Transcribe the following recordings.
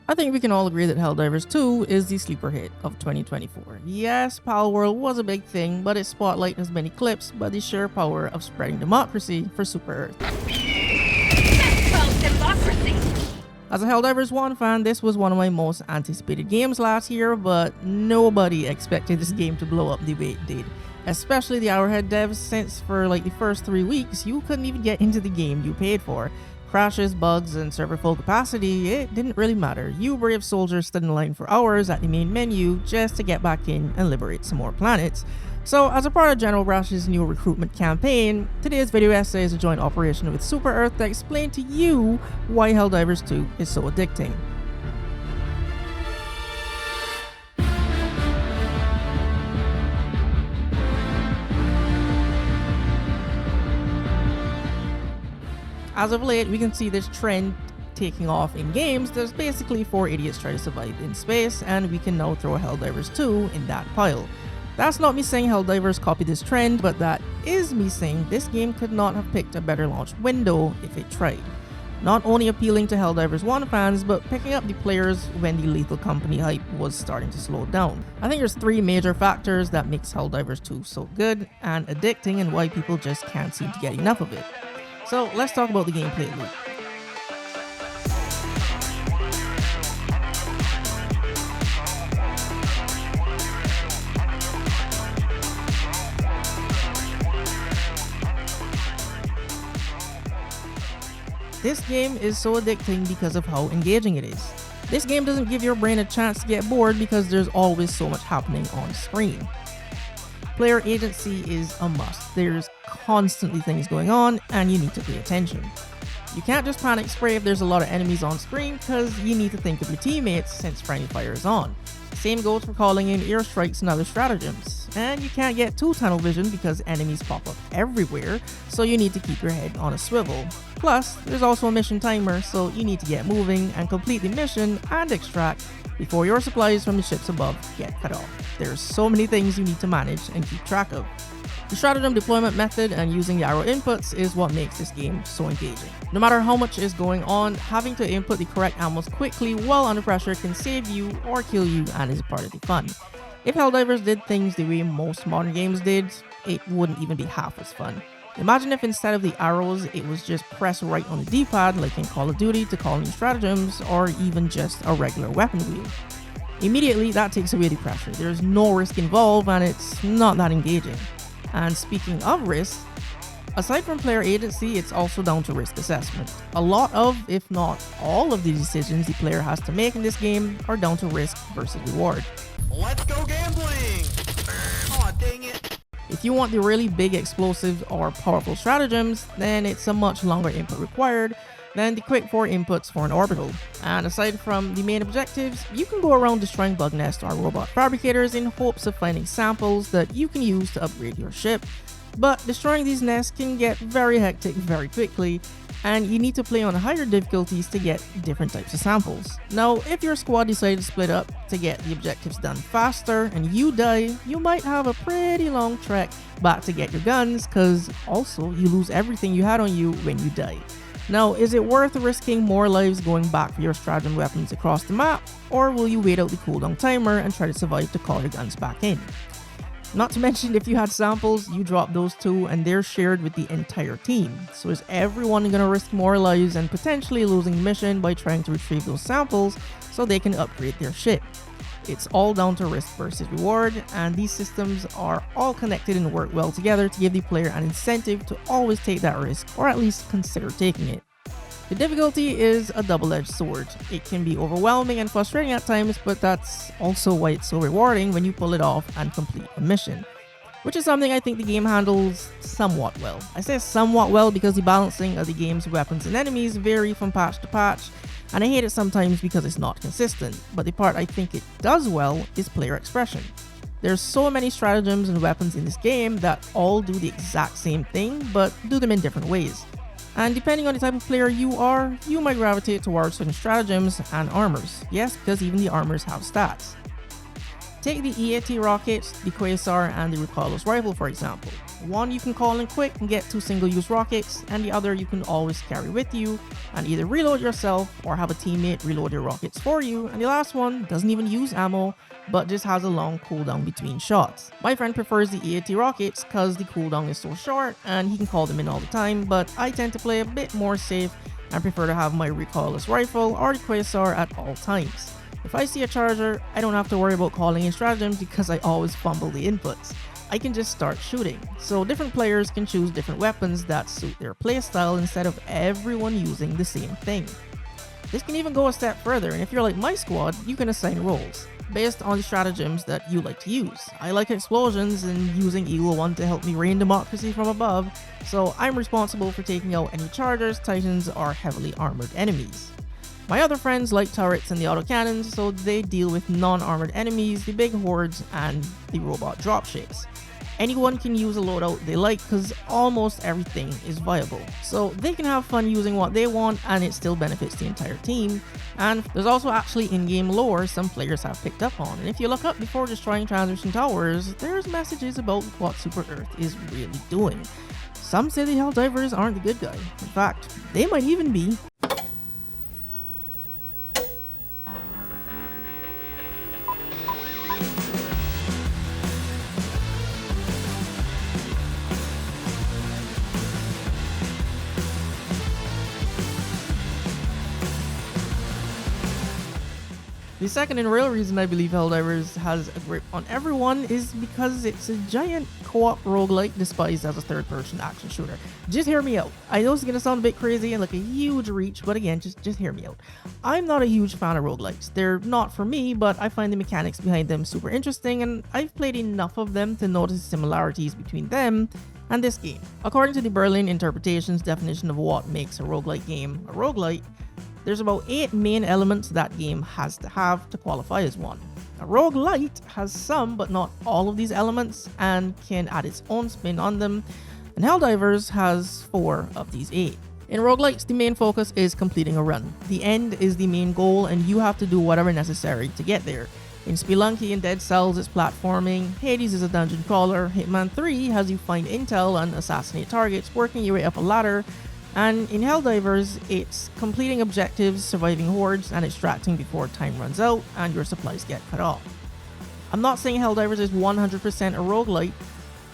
I think we can all agree that Helldivers 2 is the sleeper hit of 2024. Yes, Pal World was a big thing, but its spotlight has many clips by the sheer power of spreading democracy for Super Earth. That's called democracy! As a Helldivers 1 fan, this was one of my most anticipated games last year, but nobody expected this game to blow up the way it did. Especially the Arrowhead devs, since for like the first 3 weeks, you couldn't even get into the game you paid for. Crashes, bugs, and server full capacity, it didn't really matter. You brave soldiers stood in line for hours at the main menu just to get back in and liberate some more planets. So as a part of General Rash's new recruitment campaign, today's video essay is a joint operation with Super Earth to explain to you why Helldivers 2 is so addicting. As of late, we can see this trend taking off in games. There's basically 4 idiots trying to survive in space, and we can now throw Helldivers 2 in that pile. That's not me saying Helldivers copied this trend, but that is me saying this game could not have picked a better launch window if it tried. Not only appealing to Helldivers 1 fans, but picking up the players when the Lethal Company hype was starting to slow down. I think there's 3 major factors that makes Helldivers 2 so good and addicting, and why people just can't seem to get enough of it. So let's talk about the gameplay loop. This game is so addicting because of how engaging it is. This game doesn't give your brain a chance to get bored because there's always so much happening on screen. Player agency is a must. There's constantly things going on and you need to pay attention. You can't just panic spray if there's a lot of enemies on screen because you need to think of your teammates since friendly fire is on. Same goes for calling in airstrikes and other stratagems. And you can't get too tunnel vision because enemies pop up everywhere, so you need to keep your head on a swivel. Plus, there's also a mission timer, so you need to get moving and complete the mission and extract before your supplies from the ships above get cut off. There's so many things you need to manage and keep track of. The stratagem deployment method and using the arrow inputs is what makes this game so engaging. No matter how much is going on, having to input the correct ammos quickly while under pressure can save you or kill you and is a part of the fun. If Helldivers did things the way most modern games did, it wouldn't even be half as fun. Imagine if instead of the arrows, it was just press right on the D-pad like in Call of Duty to call in stratagems, or even just a regular weapon wheel. Immediately, that takes away the pressure. There's no risk involved and it's not that engaging. And speaking of risk, aside from player agency, it's also down to risk assessment. A lot of, if not all of the decisions the player has to make in this game are down to risk versus reward. Let's go gambling! Aw, dang it! If you want the really big explosive or powerful stratagems, then it's a much longer input required than the quick 4 inputs for an orbital. And aside from the main objectives, you can go around destroying bug nests or robot fabricators in hopes of finding samples that you can use to upgrade your ship. But destroying these nests can get very hectic very quickly, and you need to play on higher difficulties to get different types of samples. Now, if your squad decides to split up to get the objectives done faster and you die, you might have a pretty long trek back to get your guns, cause also you lose everything you had on you when you die. Now, is it worth risking more lives going back for your stratagem weapons across the map, or will you wait out the cooldown timer and try to survive to call your guns back in? Not to mention, if you had samples, you drop those too and they're shared with the entire team. So is everyone gonna risk more lives and potentially losing the mission by trying to retrieve those samples so they can upgrade their ship? It's all down to risk versus reward, and these systems are all connected and work well together to give the player an incentive to always take that risk, or at least consider taking it. The difficulty is a double-edged sword. It can be overwhelming and frustrating at times, but that's also why it's so rewarding when you pull it off and complete a mission. Which is something I think the game handles somewhat well. I say somewhat well because the balancing of the game's weapons and enemies vary from patch to patch, and I hate it sometimes because it's not consistent, but the part I think it does well is player expression. There's so many stratagems and weapons in this game that all do the exact same thing, but do them in different ways. And depending on the type of player you are, you might gravitate towards certain stratagems and armors. Yes, because even the armors have stats. Take the EAT rockets, the Quasar, and the recoilless rifle for example. One you can call in quick and get 2 single-use rockets, and the other you can always carry with you and either reload yourself or have a teammate reload your rockets for you, and the last one doesn't even use ammo but just has a long cooldown between shots. My friend prefers the EAT rockets because the cooldown is so short and he can call them in all the time, but I tend to play a bit more safe and prefer to have my recoilless rifle or the Quasar at all times. If I see a charger, I don't have to worry about calling in stratagems because I always fumble the inputs. I can just start shooting. So different players can choose different weapons that suit their playstyle instead of everyone using the same thing. This can even go a step further, and if you're like my squad, you can assign roles based on the stratagems that you like to use. I like explosions and using Eagle 1 to help me rain democracy from above, so I'm responsible for taking out any chargers, titans, or heavily armored enemies. My other friends like turrets and the autocannons, so they deal with non-armored enemies, the big hordes, and the robot dropships. Anyone can use a loadout they like because almost everything is viable. So they can have fun using what they want and it still benefits the entire team. And there's also actually in-game lore some players have picked up on. And if you look up before destroying transmission towers, there's messages about what Super Earth is really doing. Some say the Helldivers aren't the good guy. In fact, they might even be. The second and real reason I believe Helldivers has a grip on everyone is because it's a giant co-op roguelike disguised as a third-person action shooter. Just hear me out. I know it's gonna sound a bit crazy and like a huge reach, but again, just hear me out. I'm not a huge fan of roguelikes. They're not for me, but I find the mechanics behind them super interesting, and I've played enough of them to notice similarities between them and this game. According to the Berlin Interpretation's definition of what makes a roguelike game a roguelite, there's about 8 main elements that game has to have to qualify as one. A roguelite has some but not all of these elements and can add its own spin on them, and Helldivers has 4 of these 8. In roguelikes, the main focus is completing a run. The end is the main goal and you have to do whatever necessary to get there. In Spelunky and Dead Cells, it's platforming, Hades is a dungeon crawler, Hitman 3 has you find intel and assassinate targets, working your way up a ladder, and in Helldivers, it's completing objectives, surviving hordes, and extracting before time runs out and your supplies get cut off. I'm not saying Helldivers is 100% a roguelite,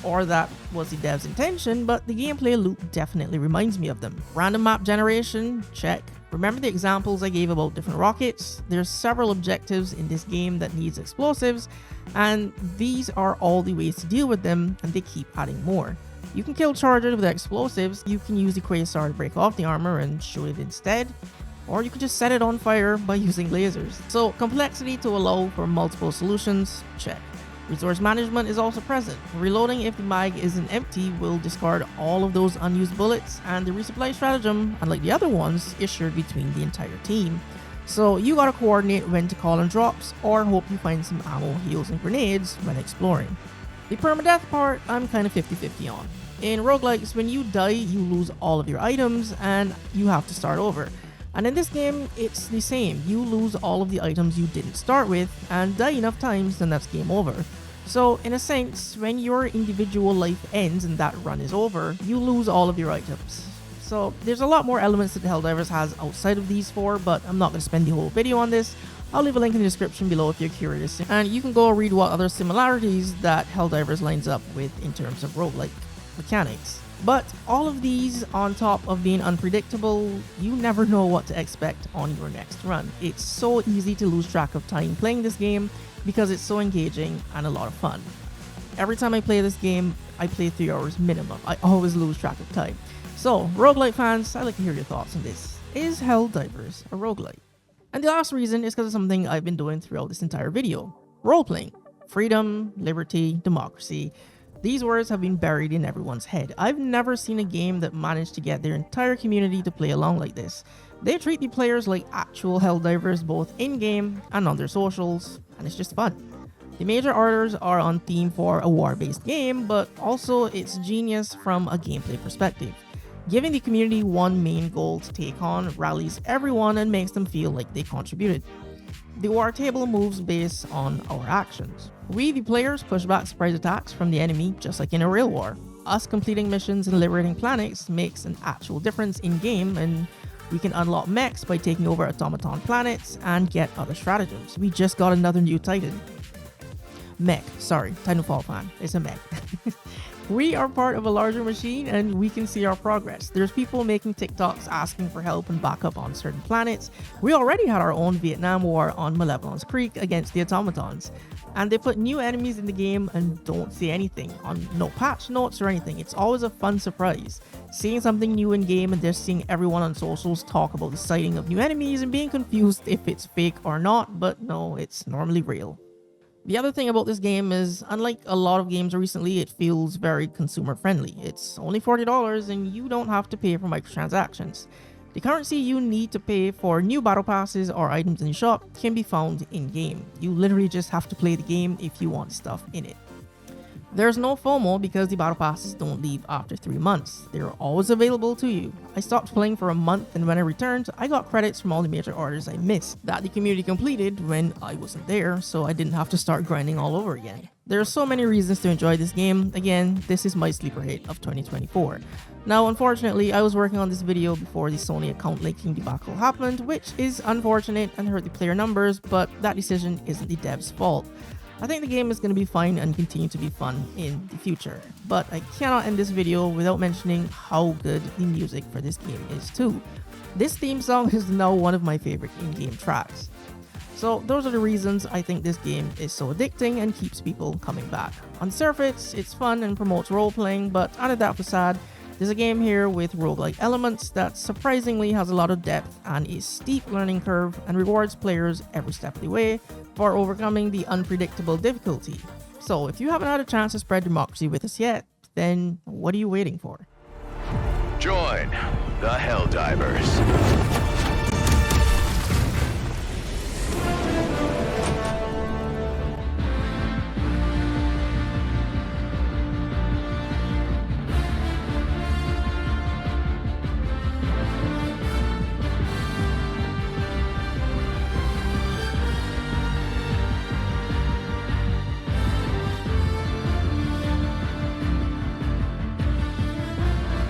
or that was the dev's intention, but the gameplay loop definitely reminds me of them. Random map generation? Check. Remember the examples I gave about different rockets? There's several objectives in this game that needs explosives, and these are all the ways to deal with them, and they keep adding more. You can kill chargers with explosives, you can use the Quasar to break off the armor and shoot it instead, or you can just set it on fire by using lasers. So complexity to allow for multiple solutions? Check. Resource management is also present. Reloading if the mag isn't empty will discard all of those unused bullets, and the resupply stratagem, unlike the other ones, is shared between the entire team. So you gotta coordinate when to call in drops or hope you find some ammo, heals, and grenades when exploring. The permadeath part, I'm kinda 50-50 on. In roguelikes, when you die, you lose all of your items and you have to start over. And in this game, it's the same. You lose all of the items you didn't start with and die enough times, then that's game over. So in a sense, when your individual life ends and that run is over, you lose all of your items. So there's a lot more elements that Helldivers has outside of these 4, but I'm not going to spend the whole video on this. I'll leave a link in the description below if you're curious, and you can go read what other similarities that Helldivers lines up with in terms of roguelike mechanics. But all of these, on top of being unpredictable, you never know what to expect on your next run. It's so easy to lose track of time playing this game because it's so engaging and a lot of fun. Every time I play this game, I play 3 hours minimum. I always lose track of time. So, roguelike fans, I'd like to hear your thoughts on this. Is Helldivers a roguelike? And the last reason is because of something I've been doing throughout this entire video. Role-playing. Freedom, liberty, democracy. These words have been buried in everyone's head. I've never seen a game that managed to get their entire community to play along like this. They treat the players like actual Helldivers both in-game and on their socials, and it's just fun. The major orders are on theme for a war-based game, but also it's genius from a gameplay perspective. Giving the community one main goal to take on rallies everyone and makes them feel like they contributed. The OR table moves based on our actions. We, the players, push back surprise attacks from the enemy just like in a real war. Us completing missions and liberating planets makes an actual difference in game, and we can unlock mechs by taking over automaton planets and get other stratagems. We just got another new titan. Mech, sorry, Titanfall fan, it's a mech. We are part of a larger machine and we can see our progress. There's people making TikToks asking for help and backup on certain planets. We already had our own Vietnam War on Malevolence Creek against the automatons. And they put new enemies in the game and don't say anything on no patch notes or anything. It's always a fun surprise. Seeing something new in game and just seeing everyone on socials talk about the sighting of new enemies and being confused if it's fake or not, but no, it's normally real. The other thing about this game is, unlike a lot of games recently, it feels very consumer friendly. It's only $40 and you don't have to pay for microtransactions. The currency you need to pay for new battle passes or items in the shop can be found in-game. You literally just have to play the game if you want stuff in it. There's no FOMO because the battle passes don't leave after 3 months. They're always available to you. I stopped playing for a month and when I returned, I got credits from all the major orders I missed that the community completed when I wasn't there, so I didn't have to start grinding all over again. There are so many reasons to enjoy this game. Again, this is my sleeper hit of 2024. Now, unfortunately, I was working on this video before the Sony account leaking debacle happened, which is unfortunate and hurt the player numbers, but that decision isn't the dev's fault. I think the game is going to be fine and continue to be fun in the future, but I cannot end this video without mentioning how good the music for this game is too. This theme song is now one of my favorite in-game tracks. So those are the reasons I think this game is so addicting and keeps people coming back. On the surface, it's fun and promotes role-playing, but under that facade, there's a game here with roguelike elements that surprisingly has a lot of depth and a steep learning curve and rewards players every step of the way for overcoming the unpredictable difficulty. So if you haven't had a chance to spread democracy with us yet, then what are you waiting for? Join the Helldivers.